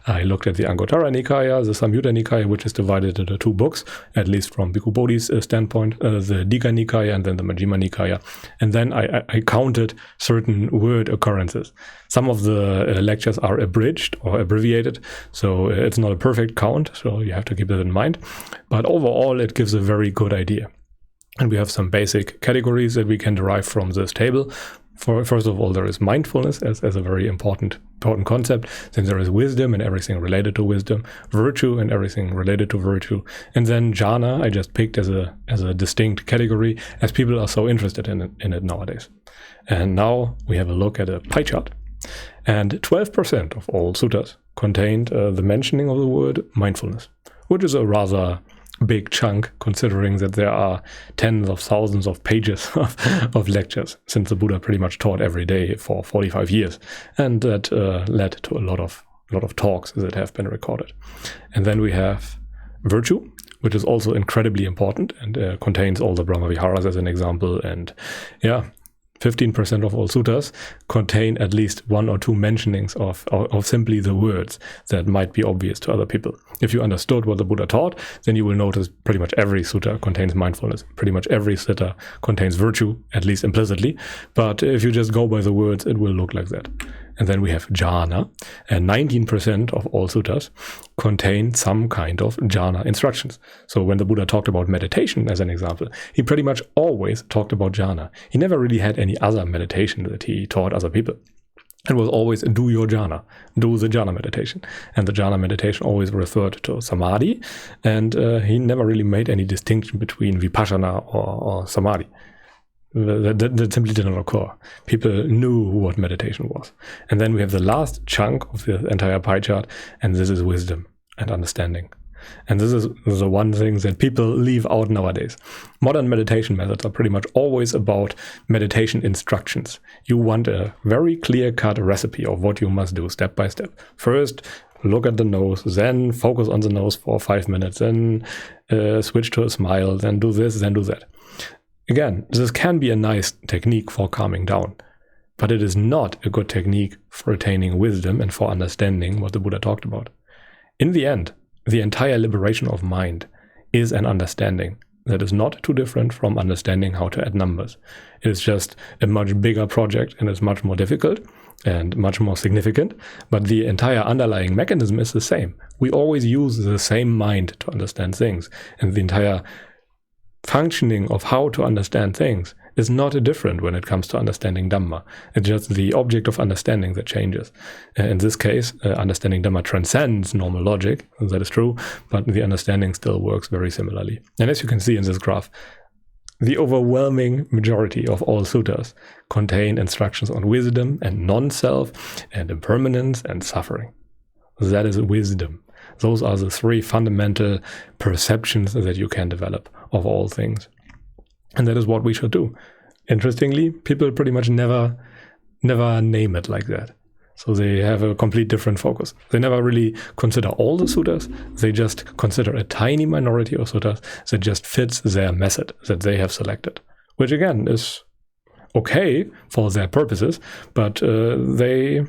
I looked at the Anguttara Nikaya, the Samyutta Nikaya, which is divided into 2 books, at least from Bhikkhu Bodhi's standpoint, the Digha Nikaya and then the Majjhima Nikaya. And then I counted certain word occurrences. Some of the lectures are abridged or abbreviated, so it's not a perfect count, so you have to keep that in mind. But overall, it gives a very good idea. And we have some basic categories that we can derive from this table. First of all, there is mindfulness as a very important concept. Then there is wisdom and everything related to wisdom, virtue and everything related to virtue. And then jhana I just picked as a distinct category, as people are so interested in it nowadays. And now we have a look at a pie chart. And 12% of all suttas contained the mentioning of the word mindfulness, which is a rather big chunk, considering that there are tens of thousands of pages of lectures, since the Buddha pretty much taught every day for 45 years, and that led to a lot of talks that have been recorded. And then we have virtue, which is also incredibly important and contains all the Brahmaviharas as an example. And 15% of all suttas contain at least 1 or 2 mentionings of simply the words that might be obvious to other people. If you understood what the Buddha taught, then you will notice pretty much every sutta contains mindfulness. Pretty much every sutta contains virtue, at least implicitly. But if you just go by the words, it will look like that. And then we have jhana, and 19% of all suttas contain some kind of jhana instructions. So when the Buddha talked about meditation, as an example, he pretty much always talked about jhana. He never really had any other meditation that he taught other people. It was always do your jhana, do the jhana meditation. And the jhana meditation always referred to samadhi, and he never really made any distinction between vipassana or samadhi. That simply did not occur. People knew what meditation was. And then we have the last chunk of the entire pie chart, and this is wisdom and understanding. And this is the one thing that people leave out nowadays. Modern meditation methods are pretty much always about meditation instructions. You want a very clear-cut recipe of what you must do step by step. First, look at the nose, then focus on the nose for 5 minutes, then switch to a smile, then do this, then do that. Again, this can be a nice technique for calming down, but it is not a good technique for attaining wisdom and for understanding what the Buddha talked about. In the end, the entire liberation of mind is an understanding that is not too different from understanding how to add numbers. It is just a much bigger project and it's much more difficult and much more significant, but the entire underlying mechanism is the same. We always use the same mind to understand things, and the entire functioning of how to understand things is not different when it comes to understanding Dhamma. It's just the object of understanding that changes. In this case, understanding Dhamma transcends normal logic, that is true, but the understanding still works very similarly. And as you can see in this graph, the overwhelming majority of all suttas contain instructions on wisdom and non-self and impermanence and suffering. That is wisdom. Those are the 3 fundamental perceptions that you can develop of all things. And that is what we should do. Interestingly, people pretty much never name it like that. So they have a complete different focus. They never really consider all the suttas. They just consider a tiny minority of suttas that just fits their method that they have selected, which again is okay for their purposes, but they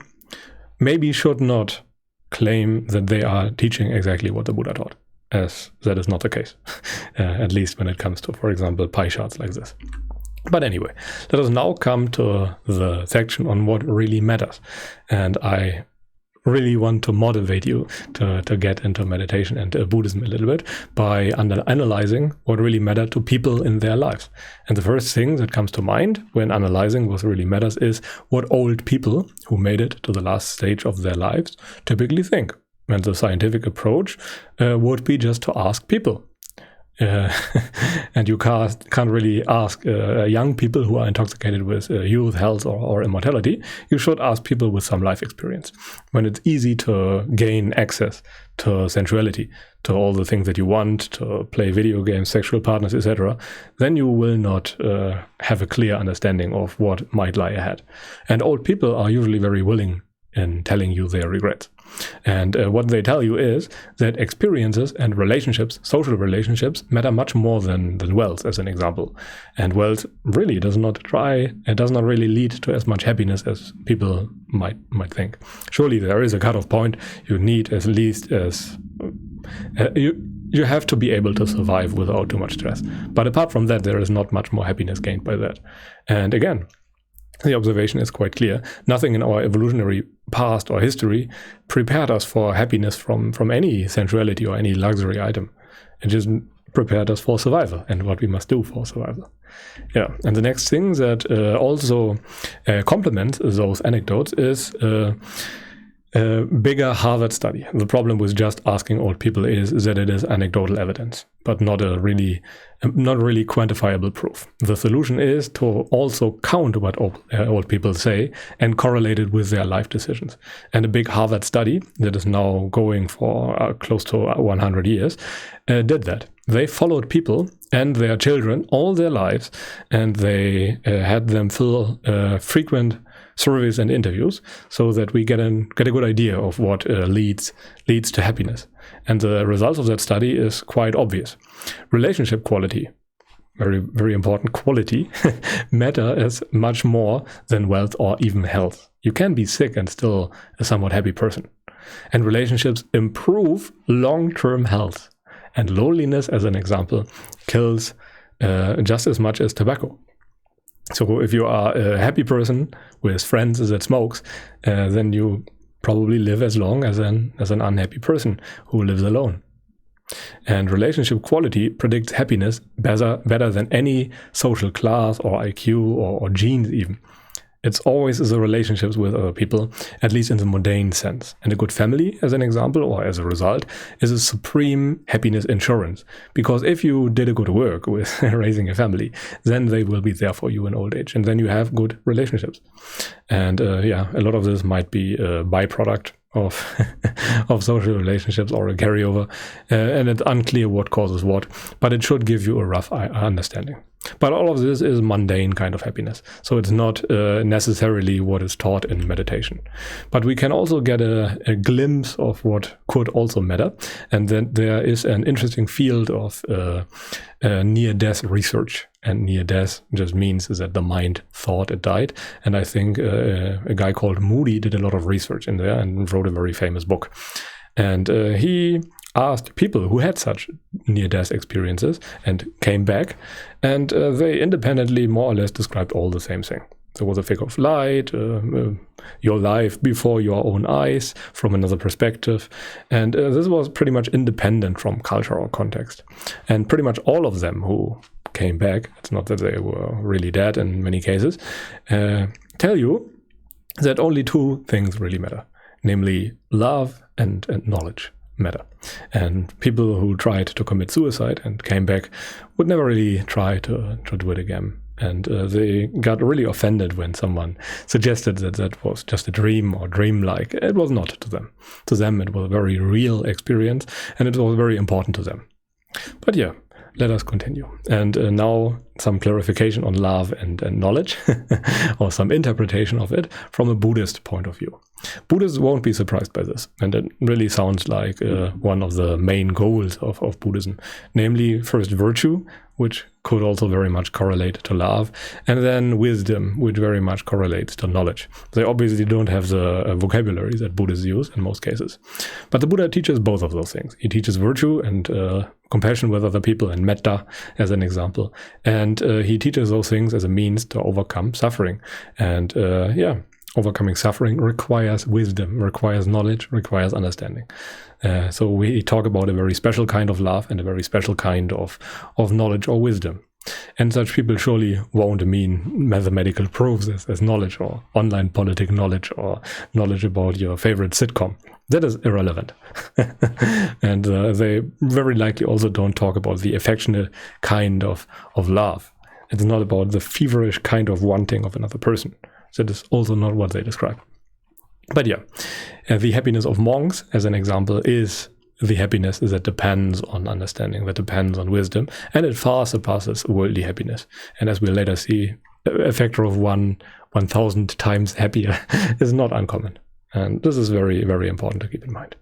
maybe should not claim that they are teaching exactly what the Buddha taught, as that is not the case, at least when it comes to, for example, pie charts like this. But anyway, let us now come to the section on what really matters. And I really want to motivate you to get into meditation and Buddhism a little bit by analyzing what really matters to people in their lives. And the first thing that comes to mind when analyzing what really matters is what old people who made it to the last stage of their lives typically think. And the scientific approach would be just to ask people. And you can't really ask young people who are intoxicated with youth, health, or immortality. You should ask people with some life experience. When it's easy to gain access to sensuality, to all the things that you want, to play video games, sexual partners, etc., then you will not have a clear understanding of what might lie ahead. And old people are usually very willing in telling you their regrets. And what they tell you is that experiences and relationships, social relationships, matter much more than wealth, as an example. And wealth really does not really lead to as much happiness as people might think. Surely there is a cutoff point. You need at least you have to be able to survive without too much stress. But apart from that, there is not much more happiness gained by that. And again, the observation is quite clear. Nothing in our evolutionary past or history prepared us for happiness from any sensuality or any luxury item. It just prepared us for survival and what we must do for survival. Yeah, and the next thing that also complements those anecdotes is a bigger Harvard study. The problem with just asking old people is that it is anecdotal evidence, but not really quantifiable proof. The solution is to also count what old people say and correlate it with their life decisions. And a big Harvard study that is now going for close to 100 years did that. They followed people and their children all their lives, and they had them fill frequent surveys and interviews so that we get a good idea of what leads to happiness. And the results of that study is quite obvious. Relationship quality, very, very important quality, matter as much more than wealth or even health. You can be sick and still a somewhat happy person. And relationships improve long-term health. And loneliness, as an example, kills just as much as tobacco. So if you are a happy person with friends that smokes, then you probably live as long as an unhappy person who lives alone. And relationship quality predicts happiness better than any social class or IQ or genes even. It's always the relationships with other people, at least in the mundane sense. And a good family, as an example, or as a result, is a supreme happiness insurance. Because if you did a good work with raising a family, then they will be there for you in old age. And then you have good relationships. And a lot of this might be a byproduct of of social relationships or a carryover, and it's unclear what causes what, but it should give you a rough understanding. But all of this is mundane kind of happiness, so it's not necessarily what is taught in meditation. But we can also get a glimpse of what could also matter, and then there is an interesting field of near-death research. And near-death just means that the mind thought it died, and I think a guy called Moody did a lot of research in there and wrote a very famous book. And he asked people who had such near-death experiences and came back, and they independently more or less described all the same thing. There was a figure of light, your life before your own eyes from another perspective, and this was pretty much independent from culture or context. And pretty much all of them who came back, it's not that they were really dead in many cases, tell you that only two things really matter, namely love and knowledge matter. And people who tried to commit suicide and came back would never really try to do it again. And they got really offended when someone suggested that that was just a dream or dreamlike. It was not to them. To them, it was a very real experience, and it was very important to them. But yeah, let us continue. And now some clarification on love and knowledge, or some interpretation of it from a Buddhist point of view. Buddhists won't be surprised by this, and it really sounds like one of the main goals of Buddhism, namely first virtue, which could also very much correlate to love, and then wisdom, which very much correlates to knowledge. They obviously don't have the vocabulary that Buddhists use in most cases. But the Buddha teaches both of those things. He teaches virtue and compassion with other people, and metta as an example. And he teaches those things as a means to overcome suffering. And overcoming suffering requires wisdom, requires knowledge, requires understanding. So we talk about a very special kind of love and a very special kind of knowledge or wisdom. And such people surely won't mean mathematical proofs as knowledge, or online politic knowledge, or knowledge about your favorite sitcom. That is irrelevant. And they very likely also don't talk about the affectionate kind of love. It's not about the feverish kind of wanting of another person. That is also not what they describe. But yeah, the happiness of monks, as an example, is the happiness that depends on understanding, that depends on wisdom, and it far surpasses worldly happiness. And as we'll later see, a factor of 1,000 times happier is not uncommon. And this is very, very important to keep in mind.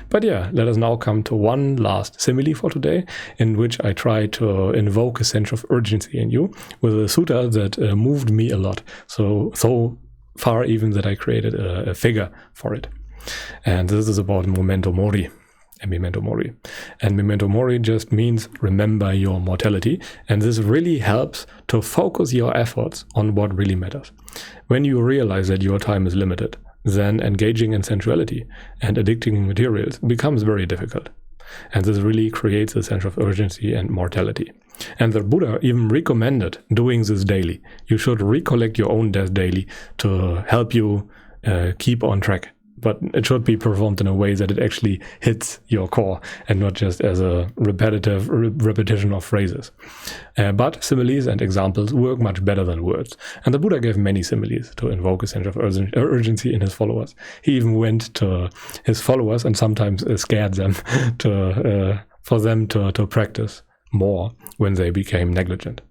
But yeah, let us now come to one last simile for today, in which I try to invoke a sense of urgency in you with a sutta that moved me a lot. So far even that I created a figure for it. And this is about Memento Mori. Memento Mori. And Memento Mori just means remember your mortality. And this really helps to focus your efforts on what really matters. When you realize that your time is limited, then engaging in sensuality and addicting materials becomes very difficult. And this really creates a sense of urgency and mortality. And the Buddha even recommended doing this daily. You should recollect your own death daily to help you keep on track. But it should be performed in a way that it actually hits your core and not just as a repetition of phrases. But similes and examples work much better than words. And the Buddha gave many similes to invoke a sense of urgency in his followers. He even went to his followers and sometimes scared them for them to practice more when they became negligent.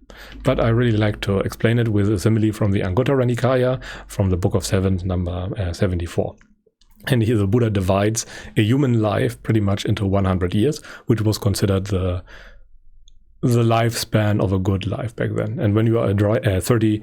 But I really like to explain it with a simile from the Anguttara Nikaya, from the Book of Sevens, number 74. And here the Buddha divides a human life pretty much into 100 years, which was considered the lifespan of a good life back then. And when you are a 30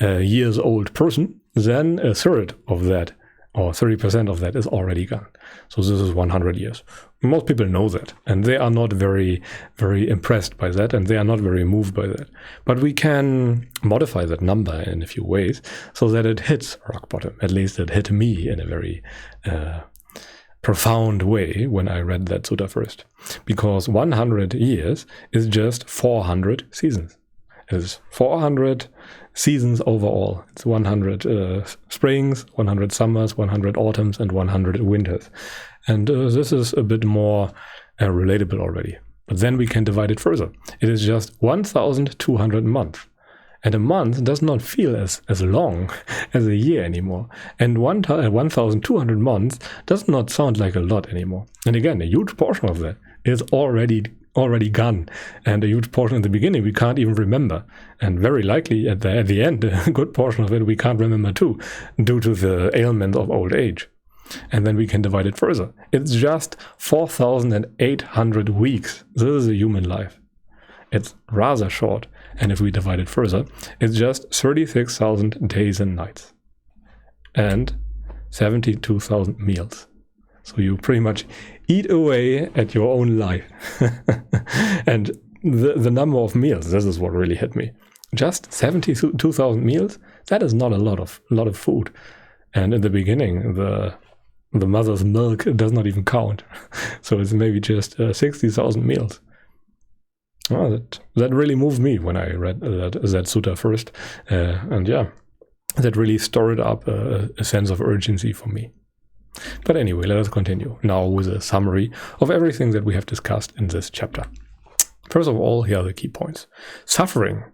years old person, then a third of that, or 30% of that, is already gone. So this is 100 years. Most people know that, and they are not very, very impressed by that, and they are not very moved by that. But we can modify that number in a few ways so that it hits rock bottom. At least it hit me in a very profound way when I read that sutta first. Because 100 years is just 400 seasons. It is 400 seasons overall. It's 100 springs, 100 summers, 100 autumns, and 100 winters. And this is a bit more relatable already. But then we can divide it further. It is just 1,200 months. And a month does not feel as long as a year anymore. And 1,200 months does not sound like a lot anymore. And again, a huge portion of that is already gone. And a huge portion in the beginning we can't even remember. And very likely at the end, a good portion of it we can't remember too, due to the ailment of old age. And then we can divide it further. It's just 4,800 weeks. This is a human life. It's rather short. And if we divide it further, it's just 36,000 days and nights. And 72,000 meals. So you pretty much eat away at your own life. And the number of meals, this is what really hit me. Just 72,000 meals? That is not a lot of food. And in the beginning, the mother's milk does not even count. So it's maybe just 60,000 meals. Oh, that really moved me when I read that sutta first. And yeah, that really stirred up a sense of urgency for me. But anyway, let us continue now with a summary of everything that we have discussed in this chapter. First of all, here are the key points. Suffering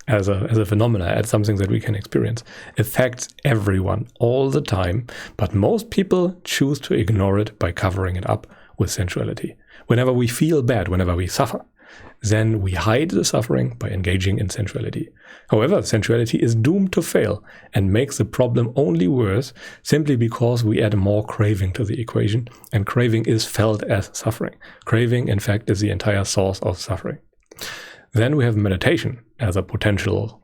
as a phenomena, as something that we can experience, affects everyone all the time, but most people choose to ignore it by covering it up with sensuality. Whenever we feel bad, whenever we suffer, then we hide the suffering by engaging in sensuality. However, sensuality is doomed to fail and makes the problem only worse simply because we add more craving to the equation, and craving is felt as suffering. Craving, in fact, is the entire source of suffering. Then we have meditation as a potential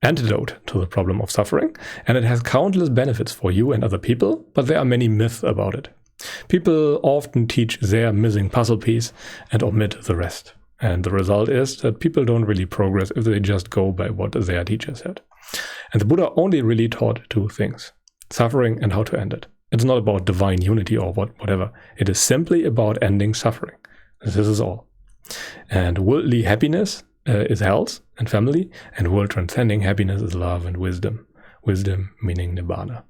antidote to the problem of suffering, and it has countless benefits for you and other people, but there are many myths about it. People often teach their missing puzzle piece and omit the rest. And the result is that people don't really progress if they just go by what their teacher said. And the Buddha only really taught two things: suffering and how to end it. It's not about divine unity or whatever. It is simply about ending suffering. This is all. And worldly happiness is health and family, and world transcending happiness is love and wisdom. Wisdom meaning nibbana.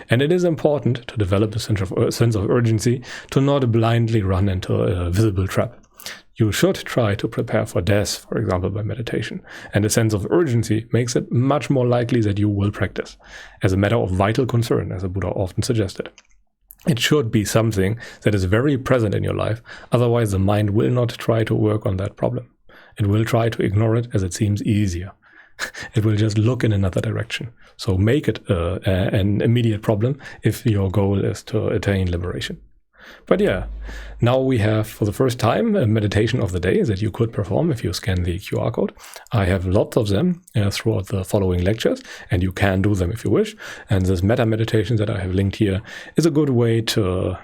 And it is important to develop a sense of urgency, to not blindly run into a visible trap. You should try to prepare for death, for example, by meditation. And a sense of urgency makes it much more likely that you will practice, as a matter of vital concern, as the Buddha often suggested. It should be something that is very present in your life, otherwise the mind will not try to work on that problem. It will try to ignore it as it seems easier. It will just look in another direction. So make it an immediate problem if your goal is to attain liberation. But yeah, now we have for the first time a meditation of the day that you could perform if you scan the QR code. I have lots of them throughout the following lectures, and you can do them if you wish. And this metta meditation that I have linked here is a good way to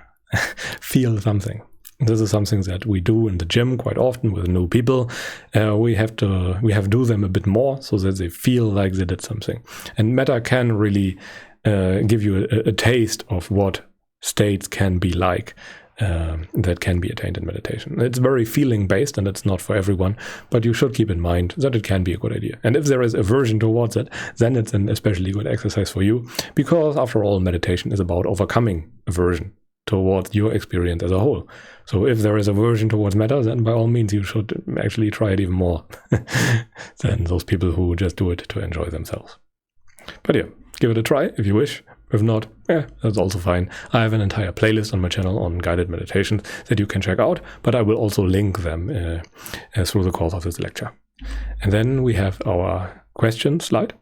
feel something. This is something that we do in the gym quite often with new people. We have do them a bit more so that they feel like they did something. And metta can really give you a taste of what states can be like that can be attained in meditation. It's very feeling based and it's not for everyone, but you should keep in mind that it can be a good idea. And if there is aversion towards it, then it's an especially good exercise for you, because after all, meditation is about overcoming aversion towards your experience as a whole. So if there is aversion towards metta, then by all means you should actually try it even more than those people who just do it to enjoy themselves. But yeah, give it a try if you wish. If not, that's also fine. I have an entire playlist on my channel on guided meditations that you can check out, but I will also link them through the course of this lecture. And then we have our question slide.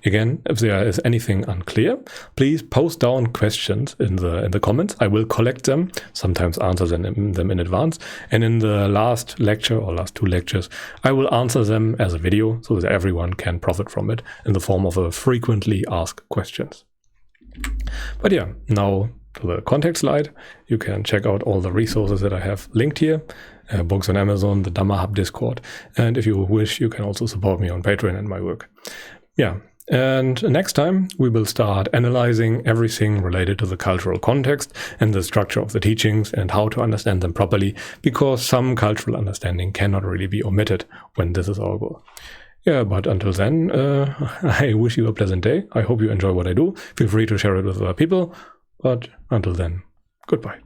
Again, if there is anything unclear, please post down questions in the comments. I will collect them, sometimes answer them in advance. And in the last lecture or last two lectures, I will answer them as a video so that everyone can profit from it in the form of a frequently asked questions. But yeah, now to the contact slide. You can check out all the resources that I have linked here. Books on Amazon, the Dhamma Hub Discord. And if you wish, you can also support me on Patreon and my work. Yeah. And next time we will start analyzing everything related to the cultural context and the structure of the teachings and how to understand them properly, because some cultural understanding cannot really be omitted when this is our goal. Yeah, but until then, I wish you a pleasant day. I hope you enjoy what I do. Feel free to share it with other people. But until then, goodbye.